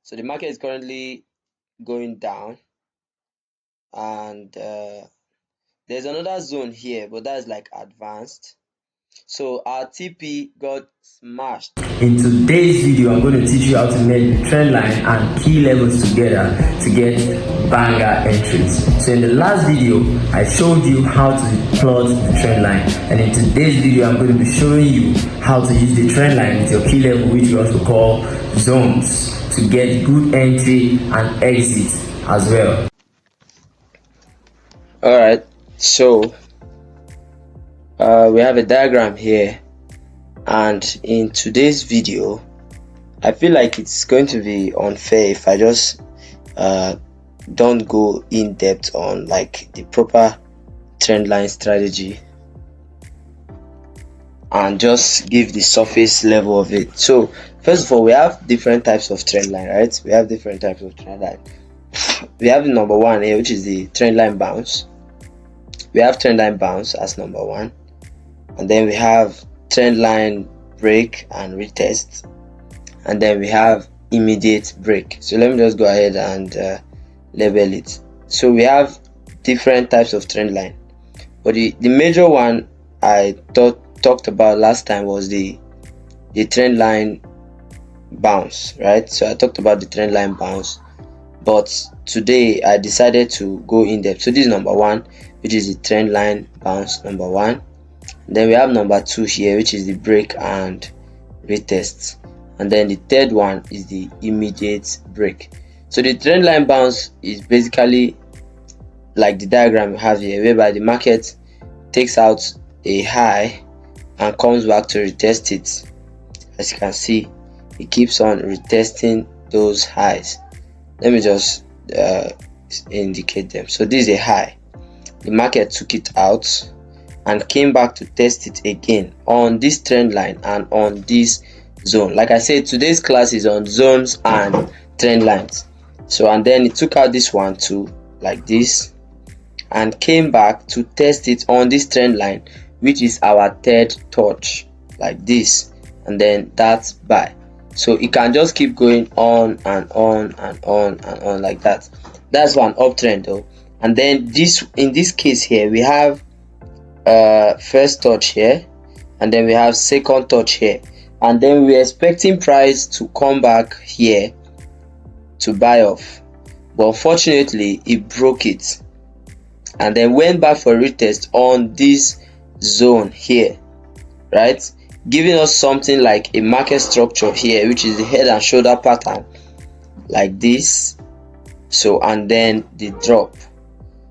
So the market is currently going down, and there's another zone here, but that's like advanced. So our TP got smashed. In today's video, I'm going to teach you how to make the trend line and key levels together to get banger entries. So in the last video, I showed you how to plot the trend line, and in today's video, I'm going to be showing you how to use the trend line with your key level, which we also call zones, to get good entry and exit as well. Alright, so we have a diagram here, and in today's video I feel like it's going to be unfair if I just don't go in depth on like the proper trend line strategy and just give the surface level of it. So first of all, we have different types of trend line, right? We have different types of trend line. We have the number one here, which is the trend line bounce. We have trend line bounce as number one, and then we have trend line break and retest, and then we have immediate break. So let me just go ahead and label it. So we have different types of trend line, but the major one I talked about last time was the trend line bounce, right? So I talked about the trend line bounce, but today I decided to go in depth. So this is number one, which is the trend line bounce, number one. Then we have number two here, which is the break and retest, and then the third one is the immediate break. So the trend line bounce is basically like the diagram we have here, whereby the market takes out a high and comes back to retest it. As you can see, it keeps on retesting those highs. Let me just indicate them. So this is a high, the market took it out and came back to test it again on this trend line and on this zone. Like I said, today's class is on zones and trend lines. So and then it took out this one too, like this, and came back to test it on this trend line, which is our third touch, like this, and then that's buy. So it can just keep going on and on and on and on like that. That's one uptrend though. And then this, in this case here, we have first touch here, and then we have second touch here, and then we're expecting price to come back here to buy off, but unfortunately it broke it and then went back for retest on this zone here, right, giving us something like a market structure here, which is the head and shoulder pattern like this. So and then the drop,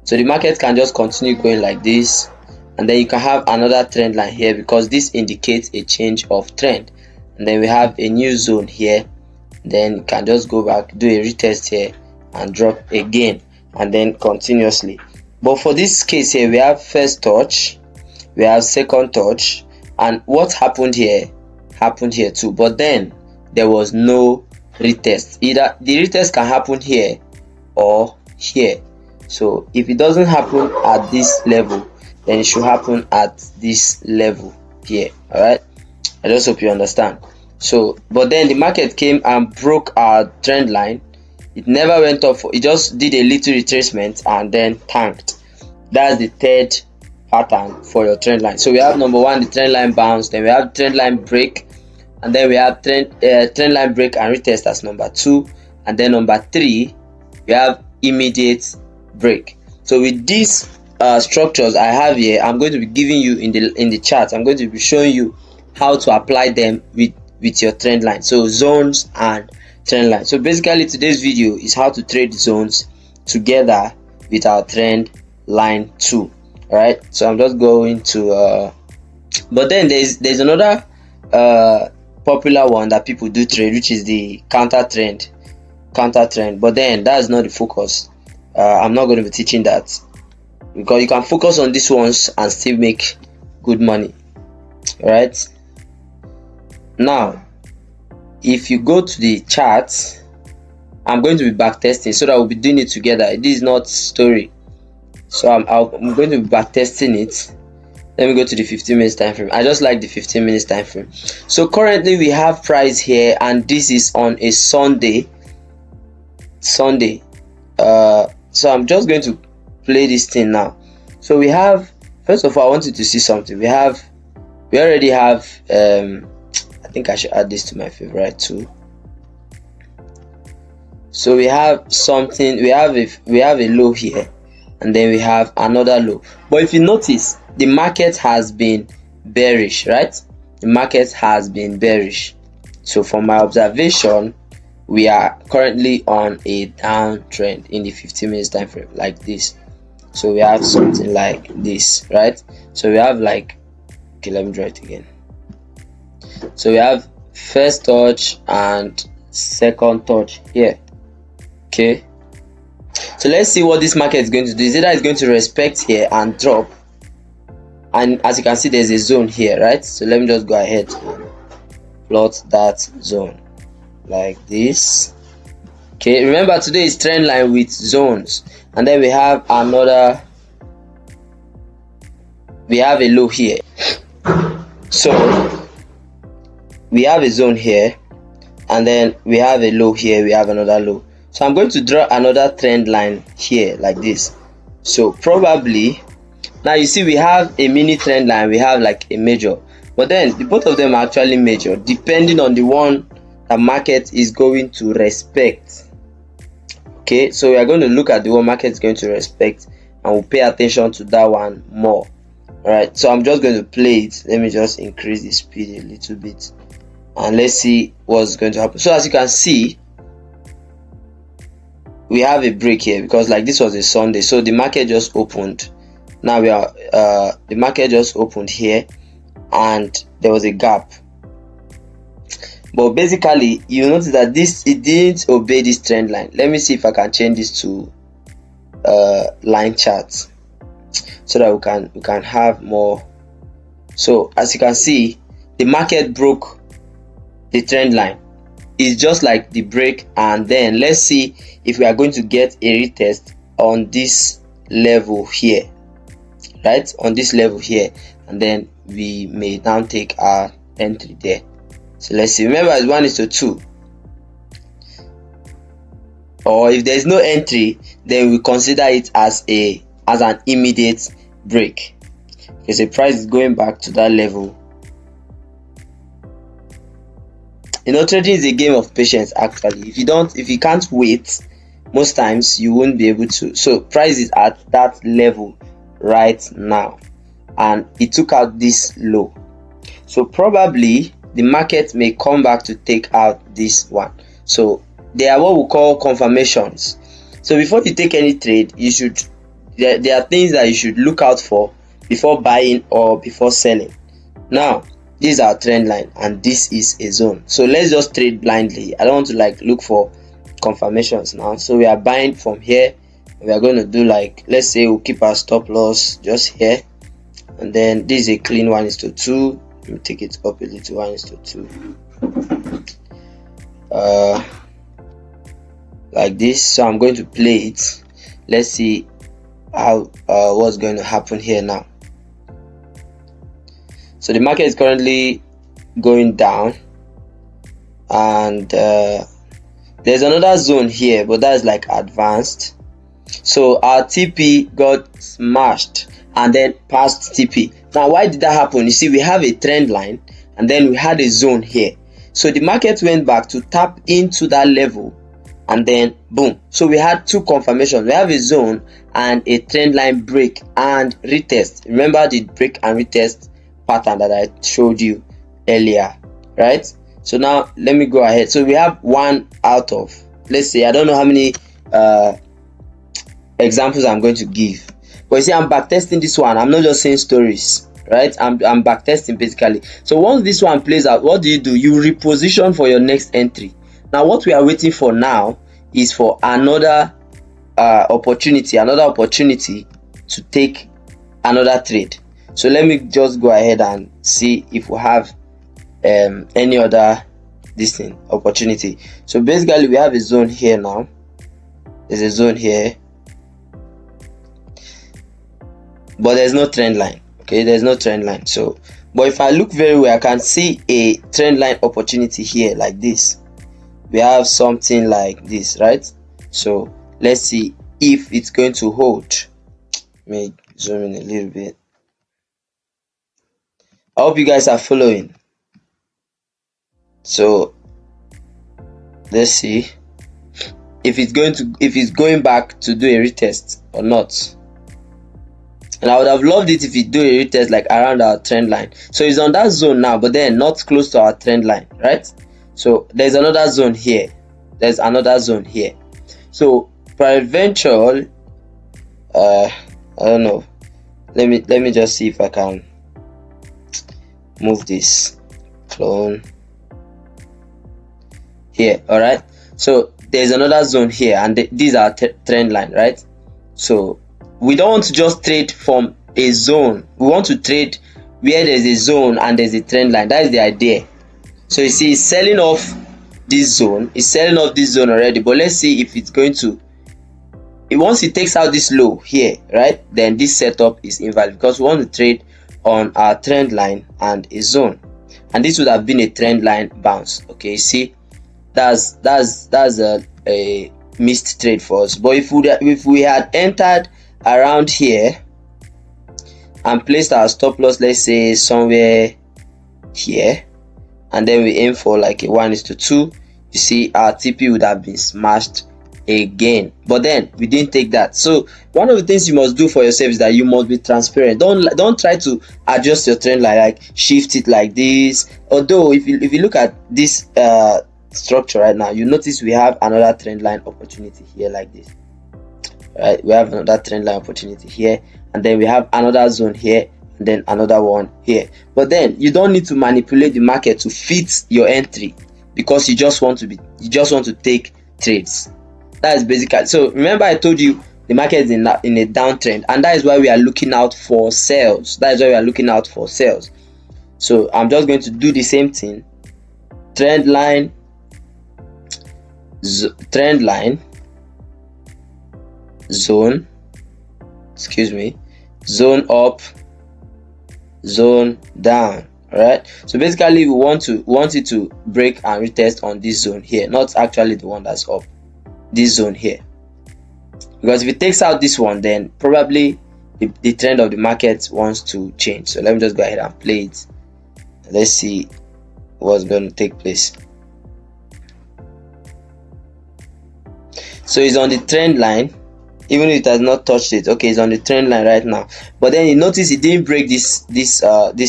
so the market can just continue going like this, and then you can have another trend line here because this indicates a change of trend, and then we have a new zone here, then you can just go back, do a retest here and drop again, and then continuously. But for this case here, we have first touch, we have second touch, and what happened here too, but then there was no retest. Either the retest can happen here or here. So if it doesn't happen at this level, then it should happen at this level here. All right, I just hope you understand. So but then the market came and broke our trend line. It never went up, it just did a little retracement and then tanked. That's the third pattern for your trend line. So we have number one, the trend line bounce, then we have trend line break, and then we have trend line break and retest as number two, and then number three we have immediate break. So with these structures I have here, I'm going to be giving you in the chart, I'm going to be showing you how to apply them with your trend line, so zones and trend line. So basically today's video is how to trade zones together with our trend line too. All right, so I'm just going to but then there's another popular one that people do trade, which is the counter trend, but then that's not the focus. I'm not going to be teaching that because you can focus on these ones and still make good money. All right, now if you go to the chart, I'm going to be back testing so that we'll be doing it together. This is not story, so I'm going to be back testing it. Let me go to the 15 minutes time frame. I just like the 15 minutes time frame. So currently we have price here, and this is on a Sunday, Sunday. So I'm just going to play this thing now. So we have, first of all, I want you to see something. We already have I think I should add this to my favorite too. So we have something, we have a low here, and then we have another low. But if you notice, the market has been bearish, right? The market has been bearish. So from my observation, we are currently on a downtrend in the 15 minutes time frame, like this. So we have something like this, right? So we have like, okay, let me draw it again. So we have first touch and second touch here. Okay, so let's see what this market is going to do. Is either it's going to respect here and drop, and as you can see, there's a zone here, right? So let me just go ahead and plot that zone like this. Okay, remember today is trend line with zones, and then we have another, we have a low here. So we have a zone here, and then we have a low here, we have another low. So I'm going to draw another trend line here like this. So probably, now you see we have a mini trend line, we have like a major, but then the both of them are actually major depending on the one the market is going to respect. Okay, so we are going to look at the one market is going to respect, and we'll pay attention to that one more. All right, so I'm just going to play it. Let me just increase the speed a little bit, and let's see what's going to happen. So as you can see, we have a break here because like this was a Sunday, so the market just opened. Now we are the market just opened here, and there was a gap. But basically, you notice that it didn't obey this trend line. Let me see if I can change this to line charts so that we can have more. So as you can see, the market broke the trend line. It's just like the break, and then let's see if we are going to get a retest on this level here, right? On this level here, and then we may now take our entry there. So let's see. Remember, it's 1:2, or if there is no entry, then we consider it as an immediate break because the price is going back to that level. You know, trading is a game of patience actually. If you can't wait, most times you won't be able to. So price is at that level right now, and it took out this low. So probably the market may come back to take out this one. So they are what we call confirmations. So before you take any trade, there are things that you should look out for before buying or before selling. Now, this is our trend line, and this is a zone. So let's just trade blindly. I don't want to like look for confirmations now. So we are buying from here. We are going to do like, let's say we'll keep our stop loss just here, and then this is a clean 1:2. Let me take it up a little, 1:2. Like this. So I'm going to play it. Let's see how what's going to happen here now. So the market is currently going down, and there's another zone here, but that's like advanced. So our TP got smashed and then passed TP. Now why did that happen? You see, we have a trend line, and then we had a zone here. So the market went back to tap into that level, and then boom. So we had two confirmations. We have a zone and a trend line break and retest. Remember the break and retest pattern that I showed you earlier, right? So now let me go ahead. So we have one out of, let's say, I don't know how many examples I'm going to give, but you see, I'm backtesting this one. I'm not just saying stories, right? I'm backtesting basically. So once this one plays out, what do? You reposition for your next entry. Now what we are waiting for now is for another opportunity to take another trade. So let me just go ahead and see if we have any other opportunity. So basically we have a zone here now. There's a zone here, but there's no trend line. Okay, there's no trend line. So but if I look very well, I can see a trend line opportunity here like this. We have something like this, right? So let's see if it's going to hold. Let me zoom in a little bit. I hope you guys are following. So let's see if it's going back to do a retest or not. And I would have loved it if it do a retest like around our trend line. So it's on that zone now, but then not close to our trend line, right? So there's another zone here. There's another zone here. So peradventure, I don't know. Let me just see if I can move this. Clone here. All right. So there's another zone here, and these are trend line, right? So we don't want to just trade from a zone. We want to trade where there's a zone and there's a trend line. That is the idea. So you see, it's selling off this zone. It's selling off this zone already. But let's see if it's going to. Once it takes out this low here, right, then this setup is invalid because we want to trade on our trend line and a zone, and this would have been a trend line bounce. Okay, you see, that's a missed trade for us. But if we had entered around here and placed our stop loss, let's say somewhere here, and then we aim for like a 1:2, you see our TP would have been smashed again. But then we didn't take that. So one of the things you must do for yourself is that you must be transparent. Don't try to adjust your trend line, like shift it like this. Although if you look at this structure right now, you notice we have another trend line opportunity here like this, right? We have another trend line opportunity here, and then we have another zone here, and then another one here. But then you don't need to manipulate the market to fit your entry, because you just want to take trades. That is basically. So remember, I told you the market is in a downtrend, and that is why we are looking out for sales. So I'm just going to do the same thing. Trend line, zone, zone up, zone down. All right. So basically, we want it to break and retest on this zone here, not actually the one that's up. This zone here, because if it takes out this one, then probably the trend of the market wants to change. So let me just go ahead and play it. Let's see what's going to take place. So it's on the trend line, even if it has not touched it. Okay, it's on the trend line right now, but then you notice it didn't break this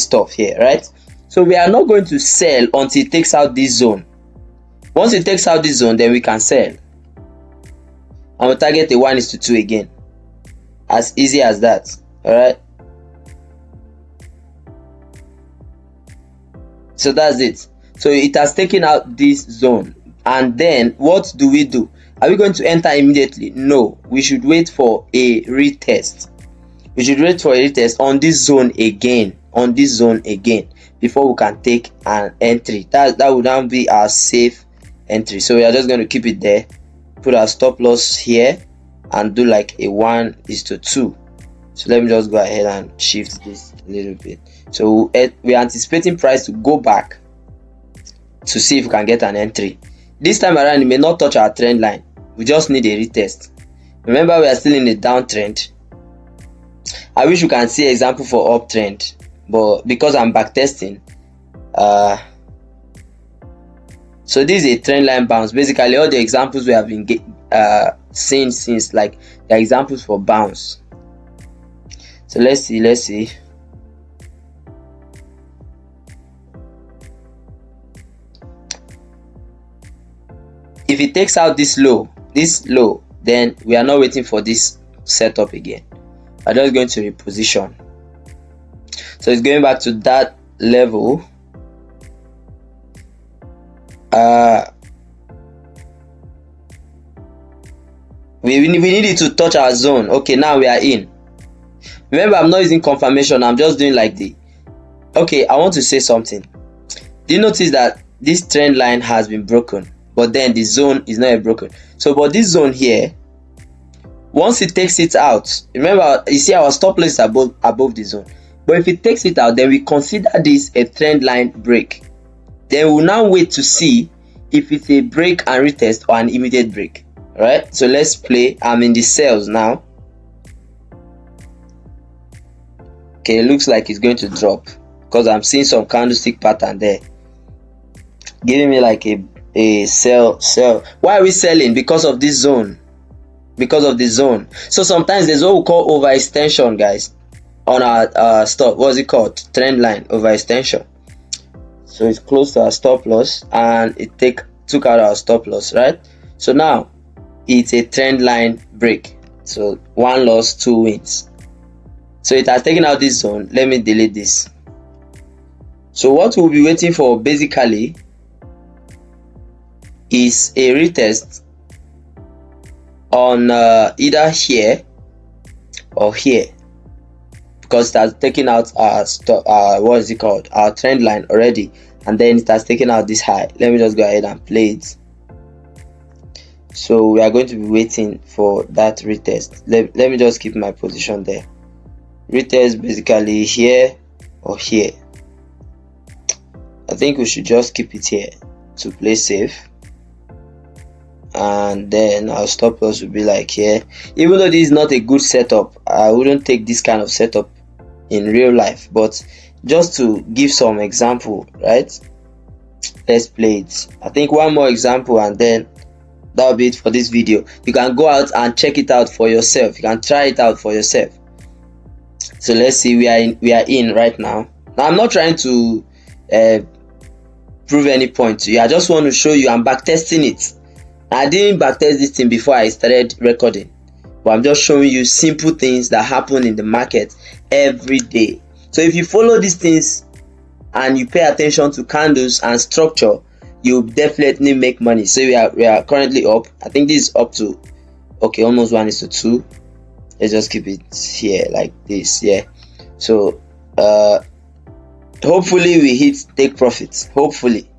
stuff here, right? So we are not going to sell until it takes out this zone. Once it takes out this zone, then we can sell. And we'll target a 1:2 again. As easy as that. Alright. So that's it. So it has taken out this zone. And then what do we do? Are we going to enter immediately? No. We should wait for a retest. We should wait for a retest on this zone again. Before we can take an entry. That would now be our safe entry. So we are just going to keep it there. Put our stop loss here and do like a 1:2. So let me just go ahead and shift this a little bit. So we're anticipating price to go back to see if we can get an entry. This time around, it may not touch our trend line. We just need a retest. Remember, we are still in a downtrend. I wish you can see example for uptrend, but because I'm backtesting, so this is a trend line bounce. Basically, all the examples we have been seeing since, like, the examples for bounce. So let's see. If it takes out this low, then we are not waiting for this setup again. I'm just going to reposition. So it's going back to that level. We need it to touch our zone. Okay, now we are in. Remember, I'm not using confirmation. I'm just doing like the. Okay, I want to say something. Do you notice that this trend line has been broken, but then the zone is not broken? So, but this zone here, once it takes it out, remember, you see our stop loss is above the zone. But if it takes it out, then we consider this a trend line break. Then we'll now wait to see if it's a break and retest or an immediate break. Alright, so let's play. I'm in the sales now. Okay, it looks like it's going to drop because I'm seeing some candlestick pattern there giving me like a sell. Why are we selling? Because of this zone, because of the zone. So sometimes there's what we call overextension, guys, on our stop. What's it called? Trend line overextension. So it's close to our stop loss and it took out our stop loss, right? So now it's a trend line break. So 1 loss, 2 wins. So it has taken out this zone. Let me delete this. So what we'll be waiting for basically is a retest on either here or here, because it has taken out our what is it called, our trend line already, and then it has taken out this high. Let me just go ahead and play it. So we are going to be waiting for that retest. Let me just keep my position there. Retest basically here or here. I think we should just keep it here to play safe, and then our stop loss will be like here. Even though this is not a good setup, I wouldn't take this kind of setup in real life, but just to give some example, right? Let's play it. I think one more example and then that'll be it for this video. You can go out and check it out for yourself. You can try it out for yourself. So let's see, we are in right now. Now I'm not trying to prove any point to you. I just want to show you I'm back testing it. I didn't backtest this thing before I started recording, but I'm just showing you simple things that happen in the market every day. So if you follow these things and you pay attention to candles and structure, you'll definitely make money. So we are currently up. I think this is up to, okay, almost 1:2. Let's just keep it here like this. Yeah. So hopefully we hit take profits. Hopefully.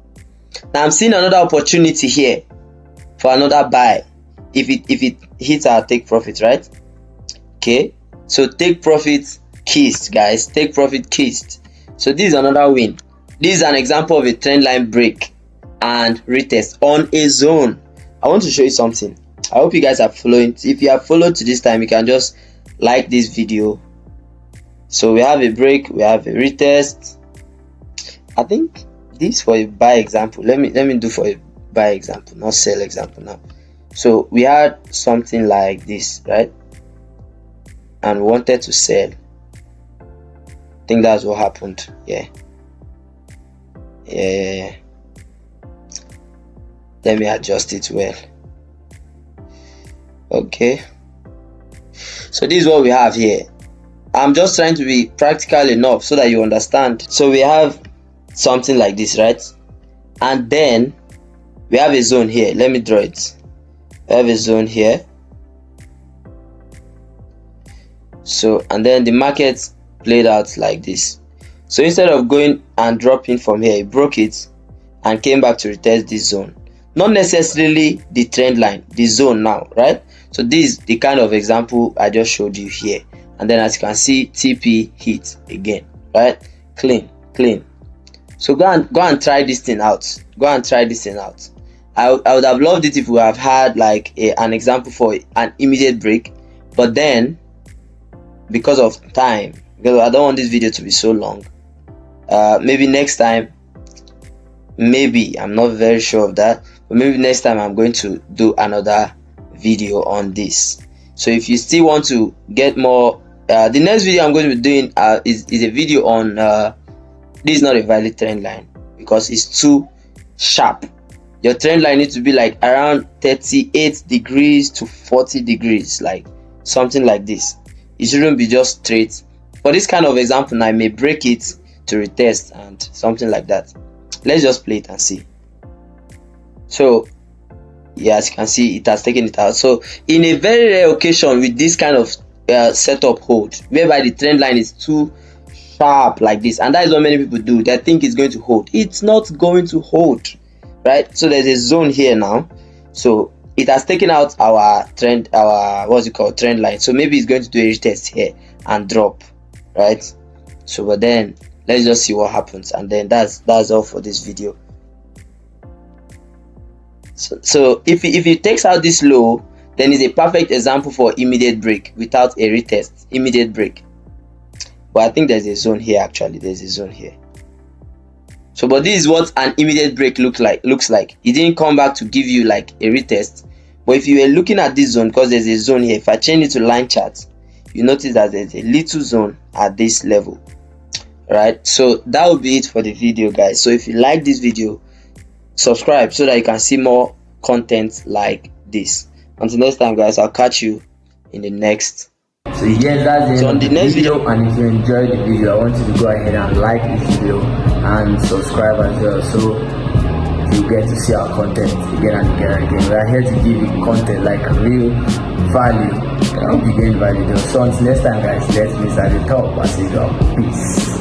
Now I'm seeing another opportunity here for another buy if it hits our take profit, right? Okay, so take profit kissed, guys. Take profit kissed. So this is another win. This is an example of a trend line break and retest on a zone. I want to show you something. I hope you guys are following. If you have followed to this time, you can just like this video. So we have a break, we have a retest. I think this for a buy example. Let me do for a buy example, not sell example now. So we had something like this, right? And wanted to sell. I think that's what happened. Yeah. Let me adjust it well. Okay. So this is what we have here. I'm just trying to be practical enough so that you understand. So we have something like this, right? And then we have a zone here. Let me draw it. We have a zone here. So, and then the market played out like this. So instead of going and dropping from here, it broke it and came back to retest this zone. Not necessarily the trend line, the zone now, right? So this is the kind of example I just showed you here. And then as you can see, TP hit again, right? Clean. So go and try this thing out. Go and try this thing out. I would have loved it if we have had like an example for an immediate break, but then because of time, because I don't want this video to be so long, maybe next time, maybe, I'm not very sure of that, but maybe next time I'm going to do another video on this. So if you still want to get more, the next video I'm going to be doing is a video on this is not a valid trend line because it's too sharp. Your trend line needs to be like around 38 degrees to 40 degrees, like something like this. It shouldn't be just straight. For this kind of example, I may break it to retest and something like that. Let's just play it and see. So yeah, as you can see, it has taken it out. So in a very rare occasion with this kind of setup hold, whereby the trend line is too sharp like this, and that is what many people do. They think it's going to hold. It's not going to hold, right? So there's a zone here now. So it has taken out our trend, trend line. So maybe it's going to do a retest here and drop, right? So but then let's just see what happens, and then that's all for this video. So if it takes out this low then it's a perfect example for immediate break without a retest. Immediate break, but I think there's a zone here. Actually, there's a zone here. So, but this is what an immediate break looks like. It didn't come back to give you like a retest, but if you were looking at this zone, because there's a zone here, if I change it to line chart, you notice that there's a little zone at this level. Right, so that will be it for the video, guys. So if you like this video, subscribe so that you can see more content like this. Until next time, guys, I'll catch you in the next So yes, that's the end so on of the the next video. video. And if you enjoyed the video, I want you to go ahead and like this video and subscribe as well, so you get to see our content again and again and again. We are here to give you content like real value. I hope you gain value. So until next time, guys, let's meet at the top as usual. Peace.